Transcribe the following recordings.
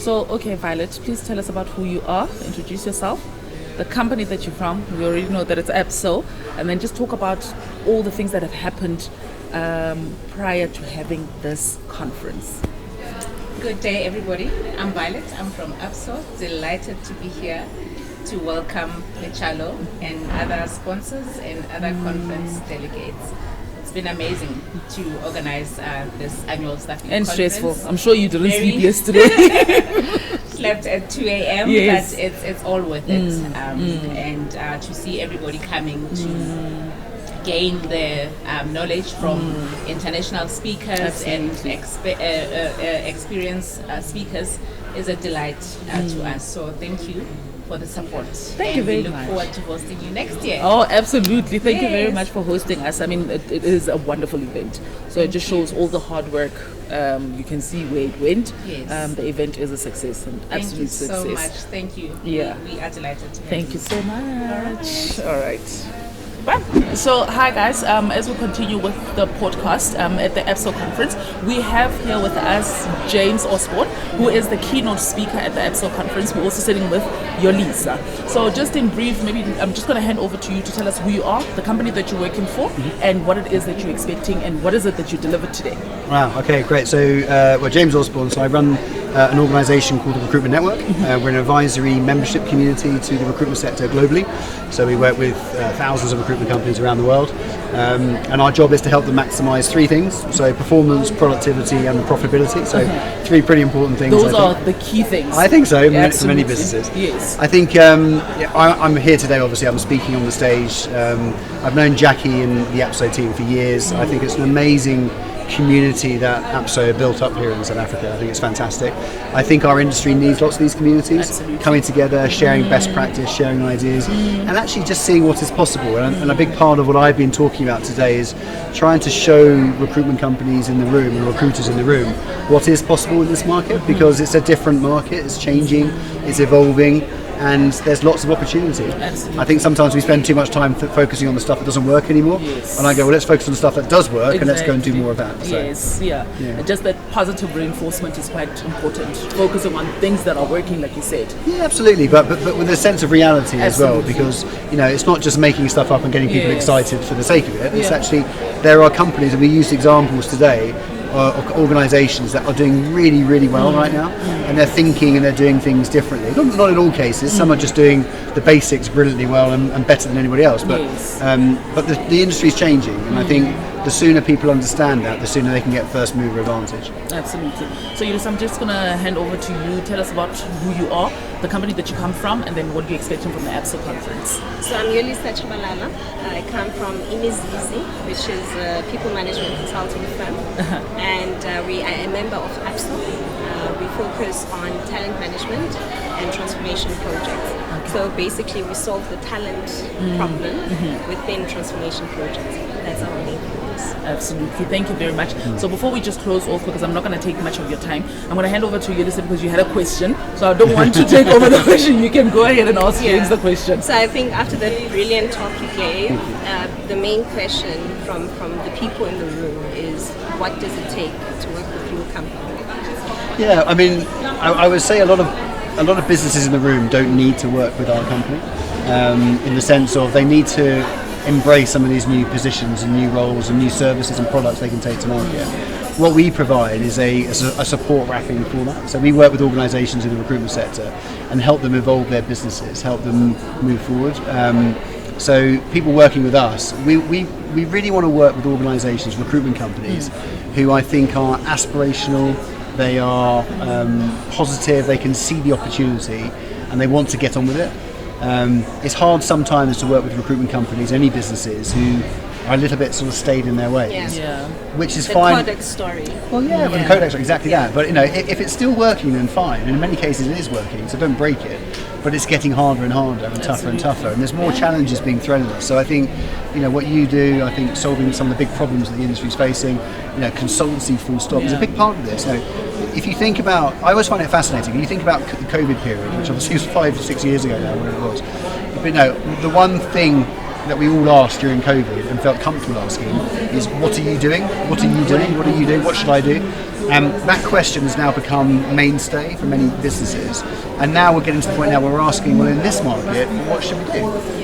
So, okay, Violet, please tell us about who you are. Introduce yourself, the company that you're from. We already know that it's APSO, and then just talk about all the things that have happened prior to having this conference. Good day, everybody. I'm Violet. I'm from APSO. Delighted to be here to welcome Lechalo and other sponsors and other conference delegates. It's been amazing to organize this annual staffing And conference. stressful. I'm sure you didn't sleep yesterday. Slept at 2 a.m. Yes. But it's all worth it. And to see everybody coming to gain the knowledge from international speakers and experienced speakers is a delight to us. So thank you for the support. Thank you very much. We look forward to hosting you next year. Oh, absolutely. Thank you very Yes. much for hosting us. I mean, it is a wonderful event. So it just shows all the hard work. You can see where it went. Yes. The event is a success, and Thank absolute you success. so much. Thank you. Yeah. We are delighted to have Thank you so much. All right. Bye. So, hi guys. As we continue with the podcast at the APSO conference, we have here with us James Osborne, who is the keynote speaker at the APSO conference. We're also sitting with Yolisa. So, just in brief, maybe I'm just going to hand over to you to tell us who you are, the company that you're working for, and what it is that you're expecting, and what is it that you delivered today. Wow, okay, great. So, James Osborne, so I run an organisation called the Recruitment Network. We're an advisory membership community to the recruitment sector globally. So we work with thousands of recruitment companies around the world. And our job is to help them maximise three things. So performance, productivity and profitability. So three pretty important things. Those are the key things. I think so, Yeah, for many absolutely. businesses. Yes. I think I'm here today, obviously, I'm speaking on the stage. I've known Jackie and the APSO team for years. I think it's an amazing community that APSO built up here in South Africa. I think it's fantastic. I think our industry needs lots of these communities coming together, sharing best practice, sharing ideas, and actually just seeing what is possible. And a big part of what I've been talking about today is trying to show recruitment companies in the room and recruiters in the room what is possible in this market, because it's a different market, it's changing, it's evolving, and there's lots of opportunity. Absolutely. I think sometimes we spend too much time focusing on the stuff that doesn't work anymore. Yes. And I go, well, let's focus on the stuff that does work and let's go and do more of that. So, Yes, yeah. Just that positive reinforcement is quite important. Focusing on things that are working, like you said. yeah, absolutely, but with a sense of reality as well, Absolutely. because it's not just making stuff up and getting people Yes. excited for the sake of it. It's Yeah. actually, there are companies, and we used examples today, of organisations that are doing really, really well right now, and they're thinking and they're doing things differently. Not in all cases. Some are just doing the basics brilliantly well and better than anybody else. But Yes. but the industry's changing, and I think the sooner people understand that, the sooner they can get first mover advantage. Absolutely. So, Yulisa, I'm just going to hand over to you. Tell us about who you are, the company that you come from, and then what you're expecting from the APSO conference. So I'm Yolisa Chibalala. I come from Imizizi, which is a people management consulting firm, and we are a member of APSO. We focus on talent management and transformation projects. So basically, we solve the talent problem within transformation projects. That's our main focus. Absolutely. Thank you very much. So before we just close off, because I'm not going to take much of your time, I'm going to hand over to Yolisa because you had a question. So I don't want to take over the question. You can go ahead and ask James the question. So I think after that brilliant talk you gave, the main question from the people in the room is, what does it take to work with your company? Yeah, I mean, I would say a lot of businesses in the room don't need to work with our company, in the sense of they need to embrace some of these new positions and new roles and new services and products they can take to market. What we provide is a support wrapping for that. So we work with organisations in the recruitment sector and help them evolve their businesses, help them move forward. So people working with us, we really want to work with organisations, recruitment companies, who I think are aspirational, they are positive, they can see the opportunity and they want to get on with it. It's hard sometimes to work with recruitment companies, any businesses, who are a little bit sort of stayed in their ways, Yeah. which is The fine. Kodak story. Well, yeah, but the Kodak's exactly that. But if it's still working, then fine. And in many cases, it is working, so don't break it. But it's getting harder and harder and tougher and tougher, and there's more challenges being thrown at us. So I think, what you do, I think solving some of the big problems that the industry is facing, consultancy full stop is a big part of this. If you think about, I always find it fascinating. When you think about the COVID period, which obviously was 5 to 6 years ago now, whatever it was. But the one thing that we all asked during COVID and felt comfortable asking is, what are you doing? What are you doing? What are you doing? What should I do? That question has now become mainstay for many businesses. And now we're getting to the point now where we're asking, well, in this market, what should we do?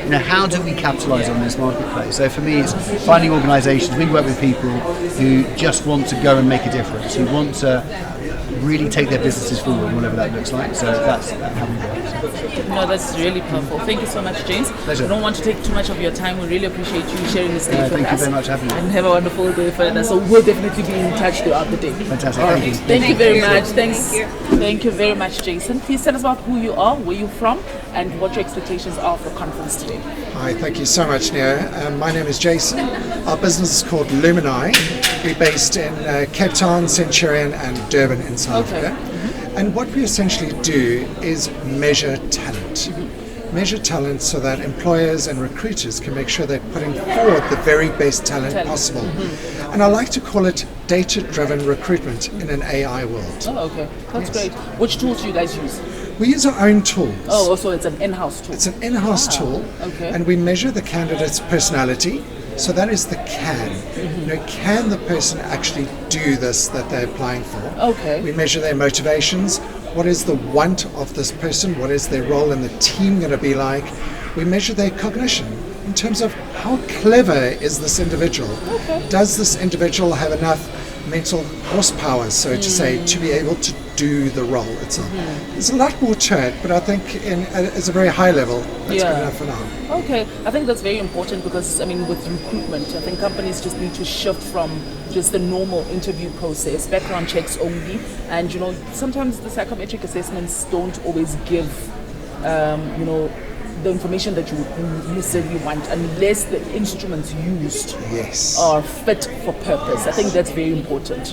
You know, how do we capitalise on this marketplace? So for me, it's finding organisations. We work with people who just want to go and make a difference, who want to really take their businesses forward, whatever that looks like. So that's how we work. No, that's really powerful. Thank you so much, James. Pleasure. I don't want to take too much of your time. We really appreciate you sharing this day with us. Thank you very much for having me. And have a wonderful day further. So we'll definitely be in touch throughout the day. Fantastic. All Thank you. Thank you very much. Thanks. Thank you very much, Jason. Please tell us about who you are, where you're from, and what your expectations are for the conference today. Hi, thank you so much, Nia. My name is Jason. Our business is called Lumini. We're based in Cape Town, Centurion, and Durban in South Africa. And what we essentially do is measure talent. Measure talent so that employers and recruiters can make sure they're putting forward the very best talent possible. And I like to call it data-driven recruitment in an AI world. Oh, okay. That's great. Which tools do you guys use? We use our own tools. Oh, so it's an in-house tool. It's an in-house tool, and we measure the candidate's personality. So that is the can. You know, can the person actually do this that they're applying for? Okay. We measure their motivations. What is the want of this person? What is their role in the team going to be like? We measure their cognition in terms of how clever is this individual? Okay. Does this individual have enough mental horsepower, so to say, to be able to do the role itself? There's a lot more to it, but I think it's a very high level. That's good enough for now. Okay, I think that's very important because, I mean, with recruitment, I think companies just need to shift from just the normal interview process, background checks only, and, you know, sometimes the psychometric assessments don't always give, you know, the information that you necessarily want unless the instruments used are fit for purpose. I think that's very important.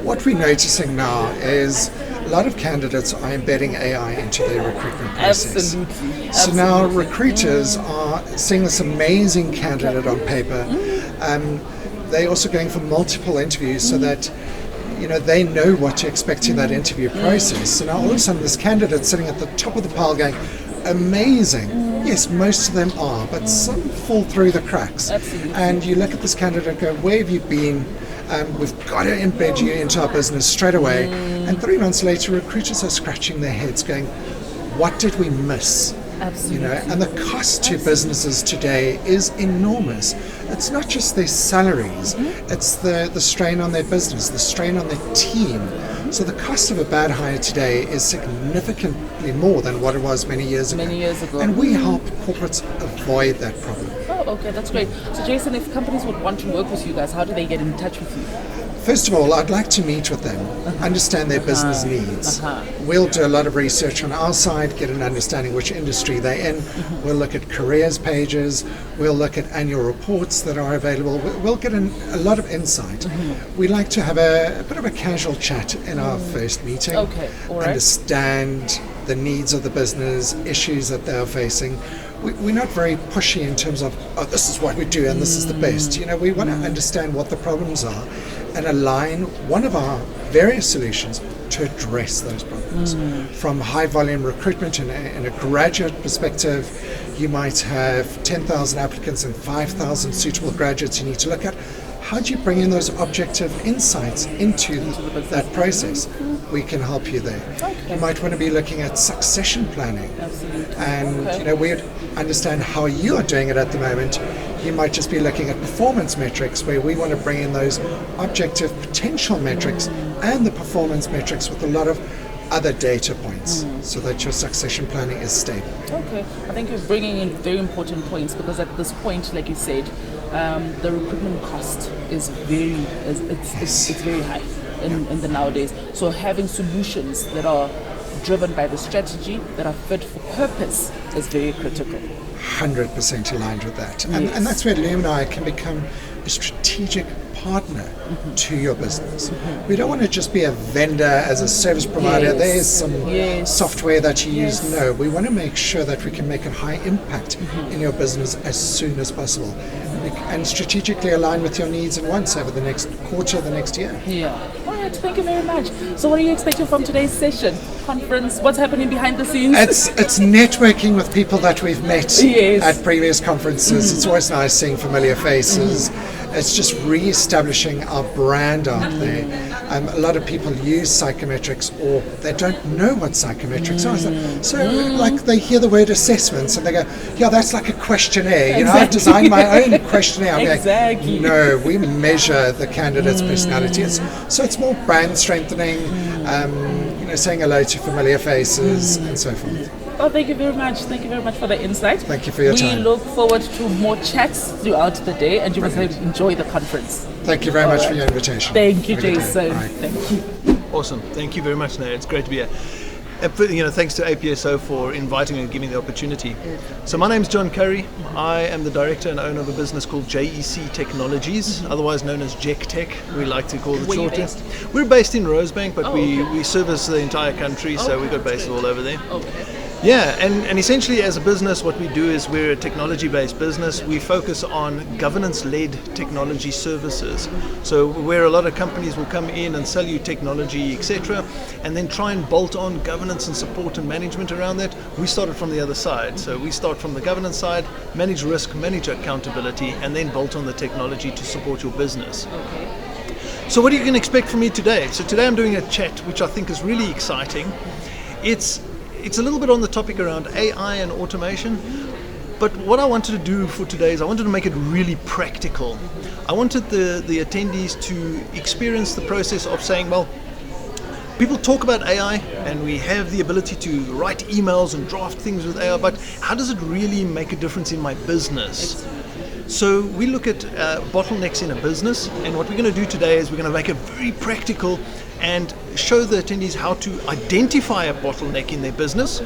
What we're noticing now is a lot of candidates are embedding AI into their recruitment process. Absolutely. So now recruiters are seeing this amazing candidate on paper. They're also going for multiple interviews so that, you know, they know what to expect in that interview process. So now all of a sudden this candidate's sitting at the top of the pile going, amazing. Yes, most of them are, but some fall through the cracks. Absolutely. And you look at this candidate and go, where have you been? We've got to embed you into our business straight away. And 3 months later, recruiters are scratching their heads going, what did we miss? Absolutely. You know, and the cost to businesses today is enormous. It's not just their salaries, it's the strain on their business, the strain on their team. So the cost of a bad hire today is significantly more than what it was many years ago. And we help corporates avoid that problem. Oh, okay, that's great. So Jason, if companies would want to work with you guys, how do they get in touch with you? First of all, I'd like to meet with them, understand their business needs. We'll do a lot of research on our side, get an understanding which industry they're in. We'll look at careers pages. We'll look at annual reports that are available. We'll get a lot of insight. We like to have a bit of a casual chat in our first meeting. Okay, all right. Understand the needs of the business, issues that they're facing. We're not very pushy in terms of, oh, this is what we do and this is the best. You know, we want to understand what the problems are and align one of our various solutions to address those problems. From high volume recruitment in a graduate perspective, you might have 10,000 applicants and 5,000 suitable graduates you need to look at. How do you bring in those objective insights into that process? We can help you there. Okay. You might want to be looking at succession planning. Absolutely. And you know, we understand how you are doing it at the moment. You might just be looking at performance metrics, where we want to bring in those objective potential metrics and the performance metrics with a lot of other data points so that your succession planning is stable. Okay, I think you're bringing in very important points because at this point, like you said, the recruitment cost is it's very high in the nowadays. So having solutions that are driven by the strategy, that are fit for purpose, is very critical. 100% aligned with that. And that's where Lumini can become a strategic partner to your business. We don't want to just be a vendor as a service provider. There's some software that you use. No, we want to make sure that we can make a high impact in your business as soon as possible and strategically align with your needs and wants over the next quarter, the next year. Yeah. All right, thank you very much. So what are you expecting from today's session? conference? What's happening behind the scenes? It's networking with people that we've met Yes. at previous conferences. It's always nice seeing familiar faces. It's just re-establishing our brand out there. A lot of people use psychometrics, or they don't know what psychometrics are. So like they hear the word assessments and they go, yeah, that's like a questionnaire. You know, I've designed my own questionnaire. I'm Exactly. Like, no, we measure the candidate's personality. So it's more brand strengthening, saying hello to familiar faces and so forth. Oh, thank you very much. Thank you very much for the insight. Thank you for your time. We look forward to more chats throughout the day, and you must enjoy the conference. Thank you very much for your invitation. Thank you, Have a good day. Jason. Bye. Thank you. Awesome. Thank you very much, Naya. It's great to be here. Thanks to APSO for inviting me and giving me the opportunity. So my name's John Curry. I am the director and owner of a business called JEC Technologies, otherwise known as JEC we like to call it Where you shorter. based? We're based in Rosebank, but okay. we service the entire country, so we've got bases all over there. Okay. Yeah, and essentially as a business, what we do is we're a technology-based business. We focus on governance-led technology services. So where a lot of companies will come in and sell you technology, etc., and then try and bolt on governance and support and management around that, we started from the other side. So we start from the governance side, manage risk, manage accountability, and then bolt on the technology to support your business. Okay. So what you can expect from me today? So today I'm doing a chat which I think is really exciting. It's a little bit on the topic around AI and automation, but what I wanted to do for today is I wanted to make it really practical. I wanted the attendees to experience the process of saying, well, people talk about AI and we have the ability to write emails and draft things with AI, but how does it really make a difference in my business? So we look at bottlenecks in a business, and what we're going to do today is we're going to make it very practical and show the attendees how to identify a bottleneck in their business,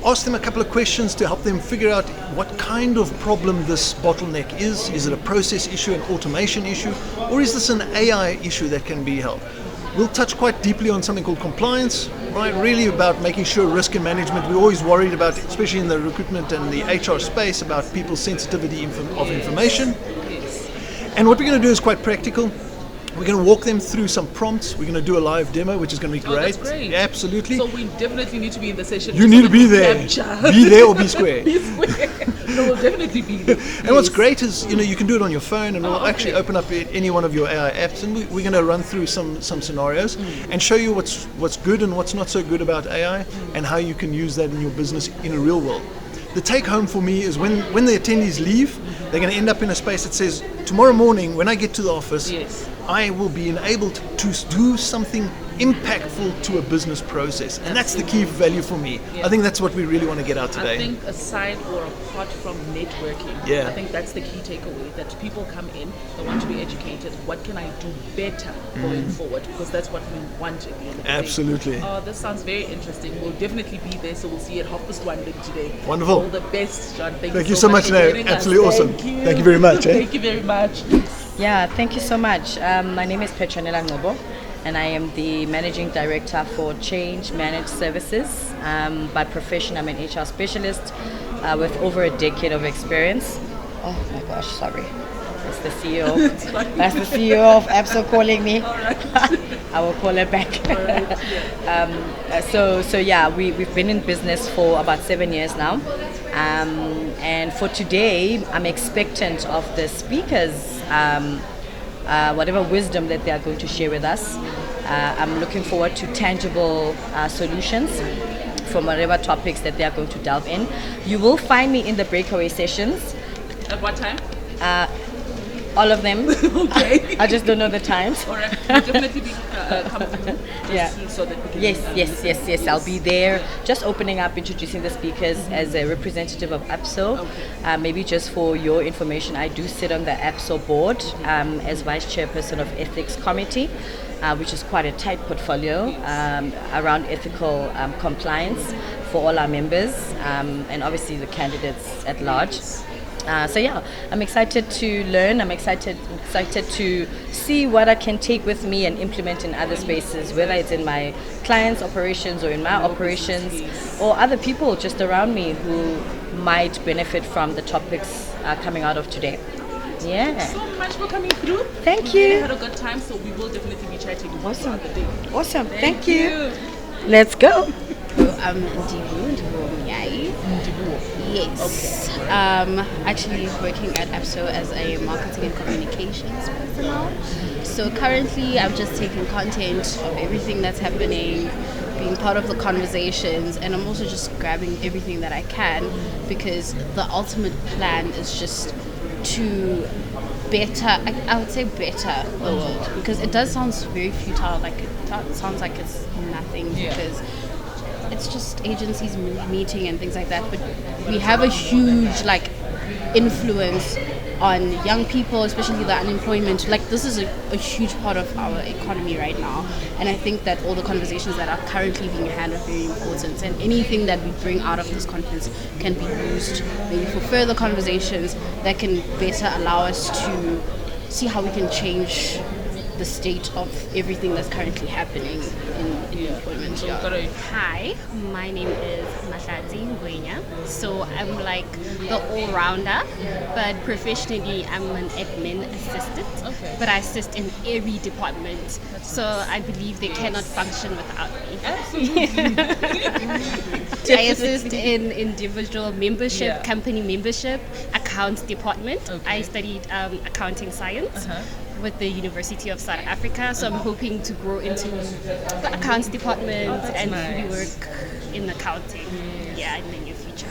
ask them a couple of questions to help them figure out what kind of problem this bottleneck is. Is it a process issue, an automation issue, or is this an AI issue that can be helped? We'll touch quite deeply on something called compliance, right? Really about making sure risk and management. We're always worried about, especially in the recruitment and the HR space, about people's sensitivity of information. And what we're going to do is quite practical. We're going to walk them through some prompts. We're going to do a live demo, which is going to be great. That's great. Yeah, absolutely. So we definitely need to be in the session. You need to be there. Be there or be square. Be square. No, we'll definitely be there. And what's great is, you can do it on your phone, and we'll actually okay. open up any one of your AI apps, and we're going to run through some scenarios and show you what's good and what's not so good about AI and how you can use that in your business in a real world. The take home for me is when the attendees leave, they're going to end up in a space that says, tomorrow morning when I get to the office, Yes. I will be enabled to do something impactful to a business process. And that's the key value for me. Yeah. I think that's what we really want to get out today. I think aside or apart from networking, Yeah. I think that's the key takeaway, that people come in, they want to be educated. What can I do better going forward? Because that's what we want at the end of the day. Absolutely. Oh, this sounds very interesting. We'll definitely be there, so we'll see you at 1:30 today. Wonderful. All the best, John. Thank you so much, for Naya. joining us. Absolutely awesome. Thank you. Thank you very much, eh? Thank you very much. Yeah, thank you so much. My name is Petronella Ngobo, and I am the Managing Director for Change Managed Services. By profession, I'm an HR specialist with over a decade of experience. Oh my gosh, sorry. That's the CEO. That's the CEO of APSO calling me. I will call her back. So yeah, we've been in business for about 7 years now. And for today, I'm expectant of the speakers, whatever wisdom that they are going to share with us. I'm looking forward to tangible solutions from whatever topics that they are going to delve in. You will find me in the breakaway sessions. At what time? All of them. Okay. I just don't know the times. All right. We'll definitely be coming through. Yeah. So that we can Yes. I'll be there, just opening up, introducing the speakers as a representative of APSO. Maybe just for your information, I do sit on the APSO board as vice chairperson of ethics committee, which is quite a tight portfolio around ethical compliance for all our members and obviously the candidates at large. So yeah, I'm excited to learn. I'm excited to see what I can take with me and implement in other spaces, whether it's in my clients' operations or in my operations, or other people just around me who might benefit from the topics coming out of today. Yeah. Thank you so much for coming through. Thank We you. had a good time, so we will definitely be chatting Awesome. throughout the day. Awesome. Thank you. Let's go. I'm Ndibu Miyai. Yes. Actually working at APSO as a marketing and communications personnel. So currently I'm just taking content of everything that's happening, being part of the conversations, and I'm also just grabbing everything that I can, because the ultimate plan is just to better, I would say better the world, because it does sound very futile, like it sounds like it's nothing, because it's just agencies meeting and things like that, but we have a huge influence on young people, especially the unemployment. This is a huge part of our economy right now, and I think that all the conversations that are currently being had are very important, and anything that we bring out of this conference can be used maybe for further conversations that can better allow us to see how we can change the state of everything that's currently happening in employment. Hi, my name is Mahlatsi Ngwenya. So I'm like the all-rounder, but professionally I'm an admin assistant. Okay. But I assist in every department. So I believe they cannot function without me. I assist in individual membership, company membership, accounts department. I studied accounting science. With the University of South Africa, so I'm hoping to grow into the accounts department and really work in accounting in the near future.